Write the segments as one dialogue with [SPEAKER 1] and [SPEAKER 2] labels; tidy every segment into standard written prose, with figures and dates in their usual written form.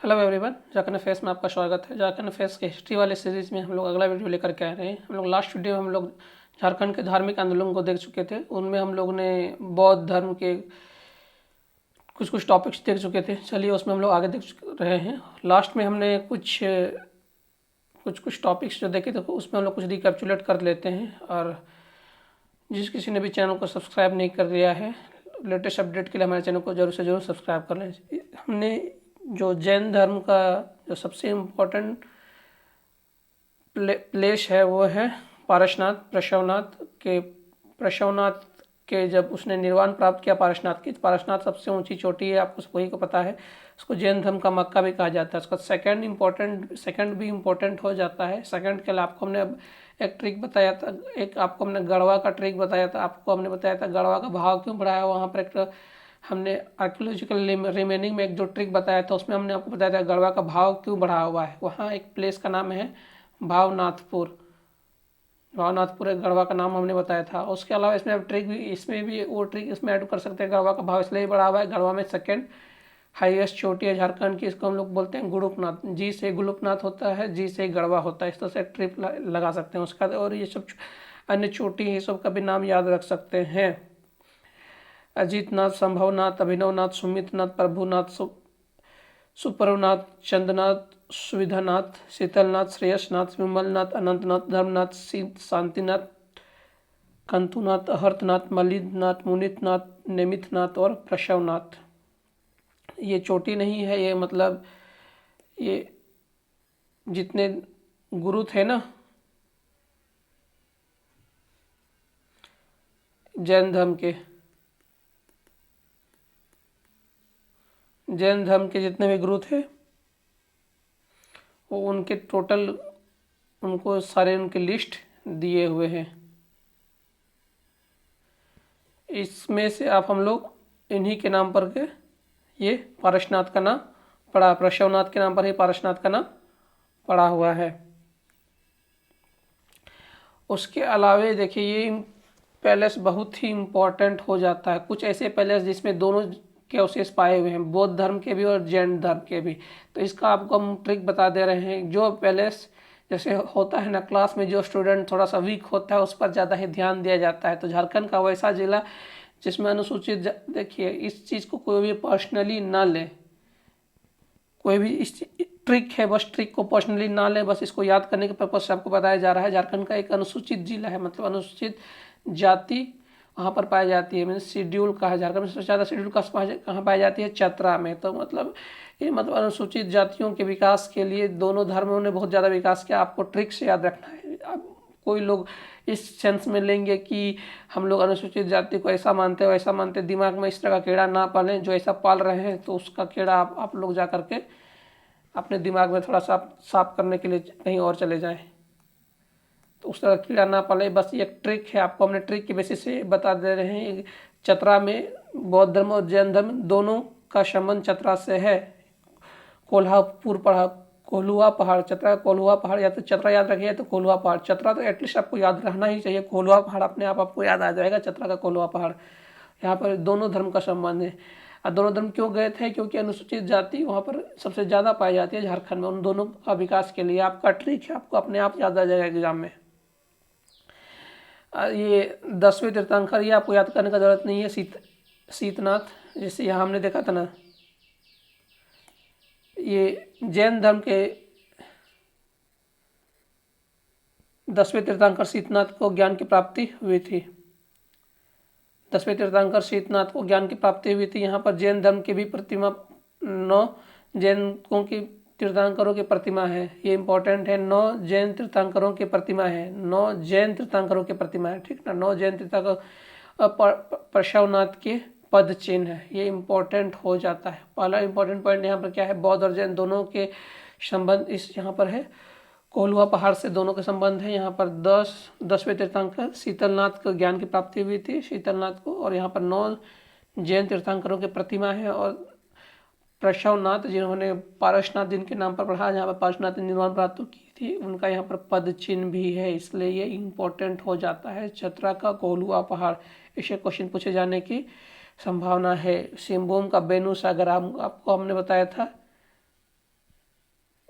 [SPEAKER 1] Hello everyone, Jharkhand face में आपका स्वागत है। झारखंड फेस के हिस्ट्री वाले सीरीज़ में हम लोग अगला वीडियो लेकर के आ रहे हैं। हम लोग लास्ट वीडियो में हम लोग झारखंड के धार्मिक आंदोलन को देख चुके थे। उनमें हम लोग ने बौद्ध धर्म के कुछ कुछ टॉपिक्स देख चुके थे। चलिए उसमें हम लोग आगे देख रहे हैं। लास्ट में हमने कुछ कुछ टॉपिक्स जो देखे थे उसमें हम लोग कुछ रिकैप्चुलेट कर लेते हैं। और जिस किसी ने भी चैनल को सब्सक्राइब नहीं कर लिया है, लेटेस्ट अपडेट के लिए हमारे चैनल को जरूर से जरूर सब्सक्राइब कर लें। हमने जो जैन धर्म का जो सबसे इम्पोर्टेंट प्लेस है वो है पारसनाथ। प्रशवनाथ के जब उसने निर्वाण प्राप्त किया पारसनाथ की, तो पारसनाथ सबसे ऊंची चोटी है, आपको सभी को पता है। उसको जैन धर्म का मक्का भी कहा जाता है। उसका सेकंड भी इम्पोर्टेंट हो जाता है। सेकंड के लिए आपको हमने अब एक ट्रिक बताया था, एक आपको हमने गढ़वा का ट्रिक बताया था। आपको हमने बताया था गढ़वा का भाव क्यों बढ़ाया। वहाँ पर एक हमने आर्कियोलॉजिकल रिमेनिंग में एक जो ट्रिक बताया था उसमें हमने आपको बताया था गढ़वा का भाव क्यों बढ़ा हुआ है। वहाँ एक प्लेस का नाम है भावनाथपुर एक गढ़वा का नाम हमने बताया था। उसके अलावा इसमें अब ट्रिक भी, इसमें भी वो ट्रिक इसमें ऐड कर सकते हैं। गढ़वा का भाव इसलिए बढ़ा हुआ है, गढ़वा में सेकेंड हाईएस्ट चोटी है झारखंड की। इसको हम लोग बोलते हैं गुरुपनाथ। जी से गुरुपनाथ होता है, जी से गढ़वा होता है। इस तरह से ट्रिप लगा सकते हैं उसका। और ये सब अन्य चोटी ये सब का भी नाम याद रख सकते हैं। अजीतनाथ, संभवनाथ, अभिनवनाथ, सुमितनाथ, प्रभुनाथ, सुपर्वनाथ, चंद्रनाथ, सुविधानाथ, शीतलनाथ, श्रेयसनाथ, विमलनाथ, अनंतनाथ, धर्मनाथ, शांतिनाथ, कंतुनाथ, अहर्तनाथ, मलिदनाथ, मुनितनाथ, नेमितनाथ और प्रशवनाथ। ये चोटी नहीं है, ये मतलब ये जितने गुरु थे ना जैन धर्म के जितने भी गुरु थे वो उनके टोटल उनको सारे उनके लिस्ट दिए हुए हैं। इसमें से आप हम लोग इन्हीं के नाम पर के ये पारसनाथ का नाम पड़ा, प्रशवनाथ के नाम पर ही पारसनाथ का नाम पड़ा हुआ है। उसके अलावे देखिए ये पैलेस बहुत ही इम्पोर्टेंट हो जाता है। कुछ ऐसे पैलेस जिसमें दोनों के अवशेष पाए हुए हैं, बौद्ध धर्म के भी और जैन धर्म के भी। तो इसका आपको हम ट्रिक बता दे रहे हैं। जो पैलेस जैसे होता है ना, क्लास में जो स्टूडेंट थोड़ा सा वीक होता है उस पर ज़्यादा ही ध्यान दिया जाता है। तो झारखंड का वैसा जिला जिसमें अनुसूचित, देखिए इस चीज़ को कोई भी पर्सनली ना ले, कोई भी इस ट्रिक है, बस ट्रिक को पर्सनली ना ले, बस इसको याद करने के पर्पज से आपको बताया जा रहा है। झारखंड का एक अनुसूचित जिला है, मतलब अनुसूचित जाति वहाँ पर पाई जाती है। मीन्स शेड्यूल का है। झारखंड में सबसे ज़्यादा शेड्यूल कास्ट कहाँ पाई जाती है? चतरा में। तो मतलब ये मतलब अनुसूचित जातियों के विकास के लिए दोनों धर्मों ने बहुत ज़्यादा विकास किया। आपको ट्रिक से याद रखना है। अब कोई लोग इस सेंस में लेंगे कि हम लोग अनुसूचित जाति को ऐसा मानते हैं वैसा मानते हैं, दिमाग में इस तरह का कीड़ा ना पालें। जो ऐसा पाल रहे हैं तो उसका कीड़ा आप लोग जा करके अपने दिमाग में थोड़ा सा साफ करने के लिए कहीं और चले जाएं, तो उस तरह कीड़ा ना पाले। बस ये एक ट्रिक है, आपको हमने ट्रिक के बेसिस से बता दे रहे हैं। चतरा में बौद्ध धर्म और जैन धर्म दोनों का संबंध चतरा से है। कोल्हुआ पहाड़, चतरा कोल्हुआ पहाड़, या तो चतरा याद रखिए तो कोल्हुआ पहाड़। चतरा तो एटलीस्ट आपको याद रहना ही चाहिए। कोल्हुआ पहाड़ अपने आप आपको याद आ जाएगा, चतरा का कोल्हुआ पहाड़। यहाँ पर दोनों धर्म का संबंध है। और दोनों धर्म क्यों गए थे? क्योंकि अनुसूचित जाति वहाँ पर सबसे ज़्यादा पाई जाती है झारखंड में। उन दोनों का विकास के लिए आपका ट्रिक है, आपको अपने आप याद आ जाएगा एग्जाम में। ये 10वें तीर्थंकर, ये आपको याद करने का जरूरत नहीं है। शीतनाथ, जैसे यहाँ हमने देखा था ना, ये जैन धर्म के 10वें तीर्थंकर शीतनाथ को ज्ञान की प्राप्ति हुई थी। 10वें तीर्थंकर शीतनाथ को ज्ञान की प्राप्ति हुई थी। यहाँ पर जैन धर्म की भी प्रतिमा, 9 जैनों की तीर्थंकरों की प्रतिमा है। ये इंपॉर्टेंट है, 9 जैन तीर्थंकरों की प्रतिमा है। 9 जैन तीर्थंकरों की प्रतिमा है, ठीक ना। 9 जैन तीर्थंकर प्रशवनाथ के पद चिन्ह है। ये इंपॉर्टेंट हो जाता है। पहला इंपॉर्टेंट पॉइंट यहाँ पर क्या है? बौद्ध और जैन दोनों के संबंध इस यहाँ पर है। कोल्हुआ पहाड़ से दोनों के संबंध है। यहाँ पर 10वें तीर्थंकर शीतलनाथ को ज्ञान की प्राप्ति हुई थी, शीतलनाथ को। और यहाँ पर 9 जैन तीर्थंकरों की प्रतिमा है। और प्रशवनाथ जिन्होंने पारसनाथ जिनके नाम पर पढ़ा, जहाँ पर पारसनाथ ने निर्वाण प्राप्त की थी, उनका यहाँ पर पद चिन्ह भी है। इसलिए ये इम्पोर्टेंट हो जाता है। चतरा का कोल्हुआ पहाड़, इसे क्वेश्चन पूछे जाने की संभावना है। सिंहभूम का बेनू सागर आपको हमने बताया था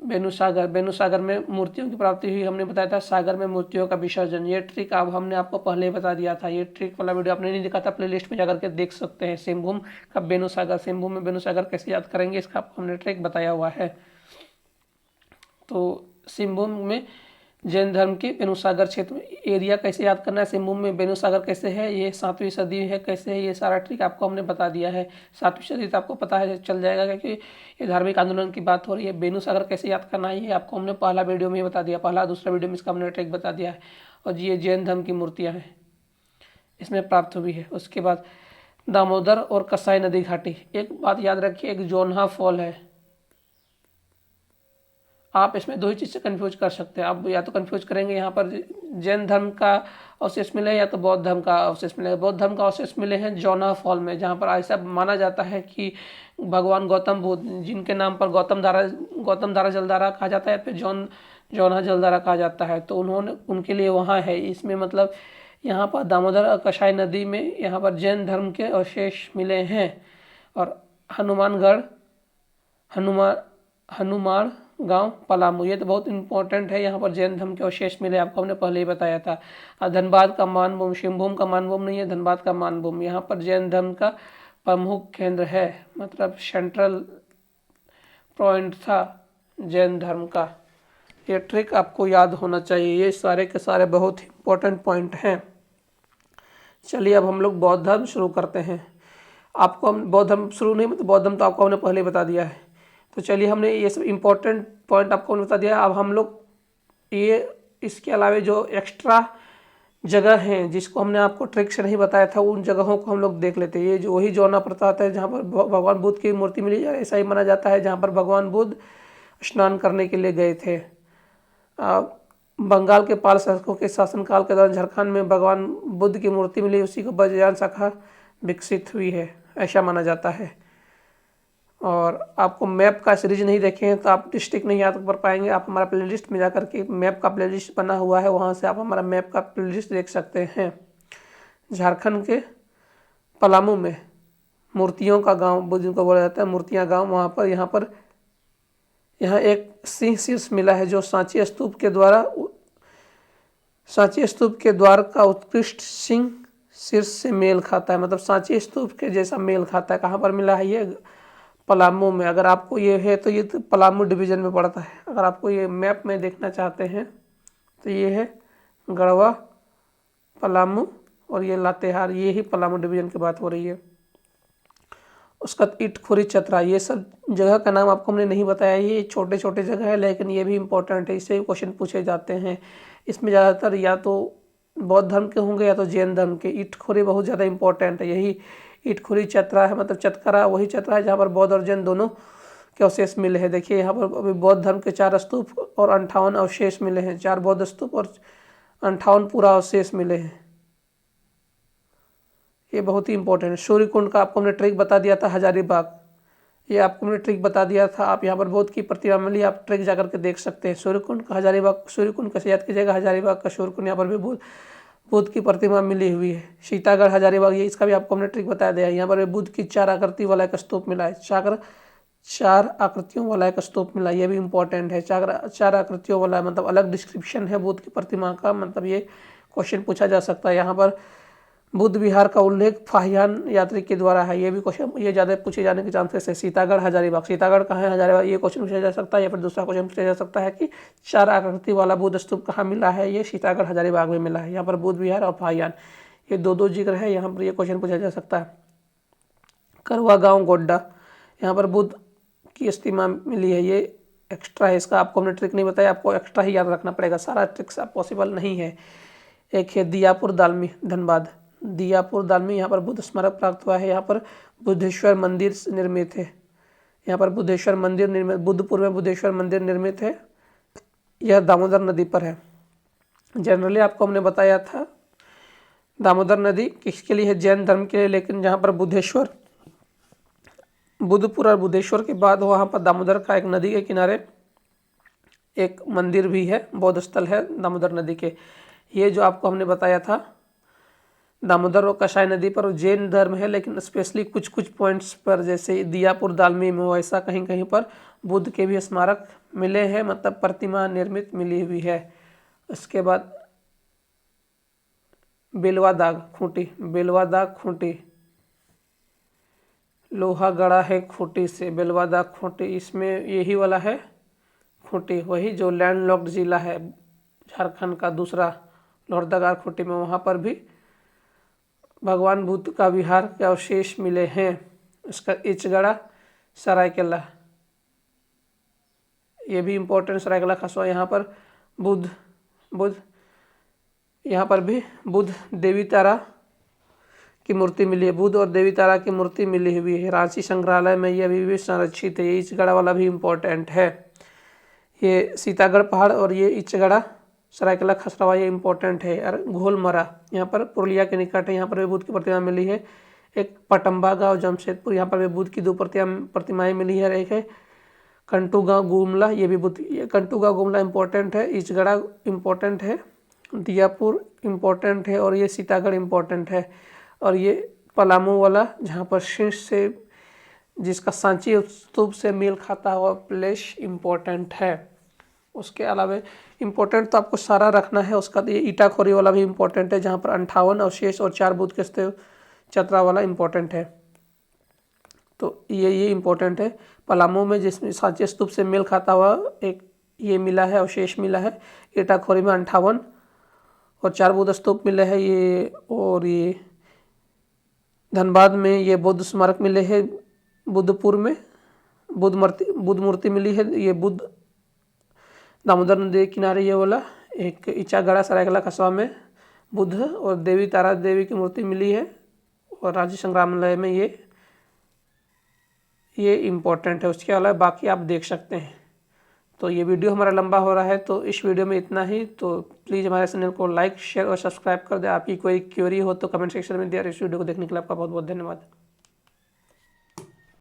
[SPEAKER 1] बेनुसागर, बेनुसागर में मूर्तियों की प्राप्ति हुई, हमने बताया था सागर में मूर्तियों का विसर्जन। ये ट्रिक अब हमने आपको पहले ही बता दिया था, ये ट्रिक वाला वीडियो आपने नहीं देखा था, प्लेलिस्ट में जाकर के देख सकते हैं। सिंहभूम का बेनुसागर, सिंहभूम में बेनुसागर कैसे याद करेंगे इसका आपको हमने ट्रिक बताया हुआ है। तो सिंहभूम में जैन धर्म के बेनुसागर क्षेत्र में एरिया कैसे याद करना है, सिंहभूम में बेनुसागर कैसे है, ये 7वीं सदी है कैसे है, ये सारा ट्रिक आपको हमने बता दिया है। 7वीं सदी तो आपको पता है चल जाएगा, क्योंकि ये धार्मिक आंदोलन की बात हो रही है। बेनुसागर कैसे याद करना है ये आपको हमने पहला वीडियो में ही बता दिया, पहला दूसरा वीडियो में इसका हमने ट्रिक बता दिया है। और ये जैन धर्म की मूर्तियाँ हैं, इसमें प्राप्त हुई है। उसके बाद दामोदर और कसाई नदी घाटी, एक बात याद रखिए, एक जोन्हा फॉल है। आप इसमें दो ही चीज़ से कन्फ्यूज कर सकते हैं, आप या तो कन्फ्यूज करेंगे यहाँ पर जैन धर्म का अवशेष मिले या तो बौद्ध धर्म का अवशेष मिले। बौद्ध धर्म का अवशेष मिले हैं जोन्हा फॉल में, जहाँ पर ऐसा माना जाता है कि भगवान गौतम बुद्ध, जिनके नाम पर गौतम धारा जलधारा कहा जाता है, फिर जोन्हा जलधारा कहा जाता है, तो उन्होंने उनके लिए वहाँ है। इसमें मतलब यहाँ पर दामोदर और कसाई नदी में यहाँ पर जैन धर्म के अवशेष मिले हैं। और हनुमानगढ़, हनुमान गांव पलामू, ये तो बहुत इंपॉर्टेंट है, यहाँ पर जैन धर्म के अवशेष मिले, आपको हमने पहले ही बताया था। धनबाद का मानभूम, सिंहभूम का मानभूम नहीं है, धनबाद का मानभूम, यहाँ पर जैन धर्म का प्रमुख केंद्र है, मतलब सेंट्रल पॉइंट था जैन धर्म का। ये ट्रिक आपको याद होना चाहिए, ये सारे के सारे बहुत ही इंपॉर्टेंट पॉइंट हैं। चलिए अब हम लोग बौद्ध धर्म शुरू करते हैं। आपको हम बौद्ध धर्म शुरू नहीं, मतलब बौद्ध धर्म तो आपको हमने पहले ही बता दिया है। तो चलिए हमने ये सब इम्पोर्टेंट पॉइंट आपको बता दिया। अब हम लोग ये इसके अलावा जो एक्स्ट्रा जगह हैं जिसको हमने आपको ट्रिक से नहीं बताया था, उन जगहों को हम लोग देख लेते हैं। ये जो वही जोना प्रताप है जहाँ पर भगवान बुद्ध की मूर्ति मिली है, ऐसा ही माना जाता है जहाँ पर भगवान बुद्ध स्नान करने के लिए गए थे। बंगाल के पाल शासकों के शासनकाल के दौरान झारखंड में भगवान बुद्ध की मूर्ति मिली, उसी को वज्रयान शाखा विकसित हुई है, ऐसा माना जाता है। और आपको मैप का सीरीज नहीं देखे हैं तो आप डिस्ट्रिक्ट नहीं याद कर पाएंगे, आप हमारा प्लेलिस्ट में जाकर के मैप का प्लेलिस्ट बना हुआ है, वहाँ से आप हमारा मैप का प्लेलिस्ट देख सकते हैं। झारखंड के पलामू में मूर्तियों का गांव बुद्ध को बोला जाता है, मूर्तियां गांव, वहाँ पर यहाँ एक सिंह शीर्ष मिला है जो सांची स्तूप के द्वार का उत्कृष्ट सिंह शीर्ष से मेल खाता है, मतलब सांची स्तूप के जैसा मेल खाता है। कहाँ पर मिला है ये? पलामू में। अगर आपको ये है तो ये तो पलामू डिवीज़न में पड़ता है। अगर आपको ये मैप में देखना चाहते हैं तो ये है गढ़वा, पलामू, और ये लातेहार, ये ही पलामू डिवीज़न की बात हो रही है। उसका इटखोरी चतरा, ये सब जगह का नाम आपको हमने नहीं बताया, ये छोटे छोटे जगह है लेकिन ये भी इम्पोर्टेंट है, इससे भी क्वेश्चन पूछे जाते हैं। इसमें ज़्यादातर या तो बौद्ध धर्म के होंगे या तो जैन धर्म के। इटखोरी बहुत ज़्यादा इंपॉर्टेंट है, यही इटखोरी चतरा है, मतलब चतकरा वही चतरा है जहाँ पर बौद्ध और जैन दोनों के अवशेष मिले हैं। देखिए यहाँ पर अभी बौद्ध धर्म के 4 स्तूप और 58 अवशेष मिले हैं, 4 बौद्ध स्तूप और 58 पूरा अवशेष मिले हैं, ये बहुत ही इंपॉर्टेंट है। सूर्यकुंड का आपको हमने ट्रिक बता दिया था, हजारीबाग, ये आपको हमने ट्रिक बता दिया था। आप यहाँ पर बौद्ध की प्रतिमा मिली, आप ट्रिक जाकर के देख सकते हैं। सूर्यकुंड का हजारीबाग, सूर्यकुंड कैसे याद कीजिएगा, हजारीबाग का सूर्यकुंड, यहाँ पर भी बुद्ध की प्रतिमा मिली हुई है। सीतागढ़ हजारीबाग, ये इसका भी आपको हमने ट्रिक बताया दिया है। यहाँ पर बुद्ध की 4 आकृति वाला एक स्तूप मिला है, 4 आकृतियों वाला एक स्तूप मिला, ये भी इंपॉर्टेंट है। 4 आकृतियों वाला मतलब अलग डिस्क्रिप्शन है बुद्ध की प्रतिमा का, मतलब ये क्वेश्चन पूछा जा सकता है। यहाँ पर बुद्ध विहार का उल्लेख फाहियान यात्री के द्वारा है, ये भी क्वेश्चन, ये ज़्यादा पूछे जाने के चांसेस है। सीतागढ़ हजारीबाग, सीतागढ़ कहाँ है, हजारीबाग, ये क्वेश्चन पूछा जा सकता है। या फिर दूसरा क्वेश्चन पूछा जा सकता है कि 4 आकृति वाला बुद्ध स्तूप कहाँ मिला है, ये सीतागढ़ हजारीबाग में मिला है। यहाँ पर बुद्ध विहार और फाहियान, ये दो जिक्र है, यहाँ पर ये क्वेश्चन पूछा जा सकता है। करवा गाँव गोड्डा, यहाँ पर बुद्ध की अस्थिमा मिली है, ये एक्स्ट्रा है, इसका आपको हमने ट्रिक नहीं बताया, आपको एक्स्ट्रा ही याद रखना पड़ेगा, सारा ट्रिक्स आप पॉसिबल नहीं है। एक है दियापुर दालमी, धनबाद, दियापुर दालमी, यहाँ पर बुद्ध स्मारक प्राप्त हुआ है। यहाँ पर बुद्धेश्वर मंदिर निर्मित है, यहाँ पर बुद्धेश्वर मंदिर निर्मित, बुद्धपुर में बुद्धेश्वर मंदिर निर्मित है, यह दामोदर नदी पर है। जनरली आपको हमने बताया था दामोदर नदी किसके लिए है, जैन धर्म के लिए, लेकिन जहाँ पर बुद्धेश्वर, बुद्धपुर और बुद्धेश्वर के बाद वहाँ पर दामोदर का एक नदी के किनारे एक मंदिर भी है, बौद्ध स्थल है दामोदर नदी के। ये जो आपको हमने बताया था दामोदर और कसाई नदी पर जैन धर्म है, लेकिन स्पेशली कुछ कुछ पॉइंट्स पर जैसे दियापुर दालमी में वैसा कहीं कहीं पर बुद्ध के भी स्मारक मिले हैं, मतलब प्रतिमा निर्मित मिली हुई है। इसके बाद बेलवा दाग खूंटी, बेलवा दाग खूंटी लोहा गड़ा है खूंटी से, बेलवा दाग खूंटी, इसमें यही वाला है खूंटी, वही जो लैंडलॉक्ड जिला है झारखंड का दूसरा लोहरदगा खूंटी में, वहाँ पर भी भगवान बुद्ध का विहार के अवशेष मिले हैं। इसका इचगड़ा सरायकेला, ये भी इम्पोर्टेंट सरायकेला खसवा, यहाँ पर बुद्ध यहाँ पर भी बुद्ध देवी तारा की मूर्ति मिली है, बुद्ध और देवी तारा की मूर्ति मिली हुई है। रांची संग्रहालय में ये अभी भी संरक्षित है। ये इचगड़ा वाला भी इम्पोर्टेंट है। ये सीतागढ़ पहाड़ और ये इचगड़ा सरायकेला खसरवा ये इम्पोर्टेंट है। और घोलमरा यहाँ पर पुरुलिया के निकट है, यहाँ पर भी बुद्ध की प्रतिमा मिली है। एक पटम्बा गाँव जमशेदपुर, यहाँ पर भी बुद्ध की 2 प्रतिमाएँ मिली है। एक है कंटू गाँव गुमला, ये भी बुद्ध, ये कंटू गाँव गुमला इम्पोर्टेंट है। इचगड़ा इम्पोर्टेंट है, दियापुर इम्पोर्टेंट है, और ये सीतागढ़ इम्पोर्टेंट है। और ये पलामू वाला जहाँ पर शीर्ष से जिसका सांची स्तूप से मेल खाता हुआ प्लेस इम्पोर्टेंट है। उसके अलावा इम्पोर्टेंट तो आपको सारा रखना है। उसका ये ईटाखोरी वाला भी इम्पोर्टेंट है, जहाँ पर 58 अवशेष और 4 बुद्ध के स्तूप चतरा वाला इम्पोर्टेंट है। तो ये इम्पोर्टेंट है। पलामू में जिसमें सांची स्तूप से मेल खाता हुआ एक ये मिला है, अवशेष मिला है। ईटाखोरी में 58 और 4 बुद्ध स्तूप मिले हैं ये। और ये धनबाद में ये बौद्ध स्मारक मिले हैं। बुद्धपुर में बुद्ध मूर्ति मिली है। ये बुद्ध दामोदर नदी के किनारे ये वाला एक इचागढ़ा सरायकेला खसवा में बुद्ध और देवी तारा देवी की मूर्ति मिली है। और राज्य संग्रहालय में ये इम्पोर्टेंट है। उसके अलावा बाकी आप देख सकते हैं। तो ये वीडियो हमारा लंबा हो रहा है, तो इस वीडियो में इतना ही। तो प्लीज़ हमारे चैनल को लाइक शेयर और सब्सक्राइब कर दें। आपकी कोई क्वेरी हो तो कमेंट सेक्शन में दिया। इस वीडियो को देखने के लिए आपका बहुत बहुत धन्यवाद।